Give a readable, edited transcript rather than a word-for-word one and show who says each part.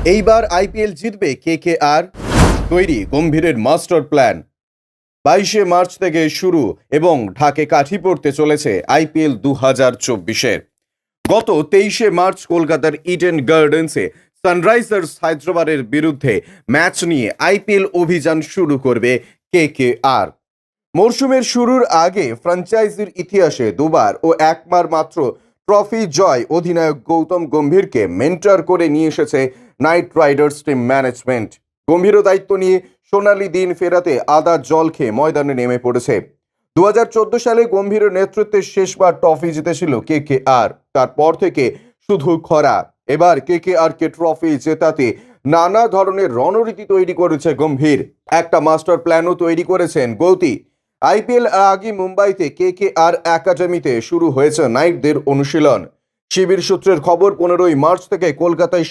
Speaker 1: এইবার আইপিএল জিতবে কেকেআর। তৈরি গম্ভীরের মাস্টার প্ল্যান। 22শে মার্চ থেকে শুরু এবং ঢাকে কাঠি পড়তে চলেছে আইপিএল 2024-এর। গত 23শে মার্চ কলকাতার ইডেন গার্ডেন্সে সানরাইজার্স হায়দ্রাবাদের বিরুদ্ধে ম্যাচ নিয়ে আইপিএল অভিযান শুরু করবে কেকেআর। মরশুমের শুরুর আগে ফ্র্যাঞ্চাইজির ইতিহাসে দুবার ও একবার মাত্র ট্রফি জয় অধিনায়ক গৌতম গম্ভীরকে মেন্টর করে নিয়ে এসেছে নাইট রাইডার্স টিম ম্যানেজমেন্ট। গম্ভীরও দায়িত্ব নিয়ে সোনালি দিন ফেরাতে আদা জল খেয়ে ময়দানে নেমে পড়েছে। 2014 সালে গম্ভীরের নেতৃত্বে শেষবার ট্রফি জিতেছিল কেকেআর। তারপর থেকে শুধু খরা। এবার কেকেআরকে ট্রফি জেতাতে নানা ধরনের রণরীতি তৈরি করেছে গম্ভীর। একটা মাস্টার প্ল্যানও তৈরি করেছেন গৌতী। আইপিএল আগে মুম্বাইতে কেকেআর একাডেমিতে শুরু হয়েছে নাইটদের অনুশীলন। শিবির সূত্রের খবর 15ই মার্চ থেকে কলকাতায়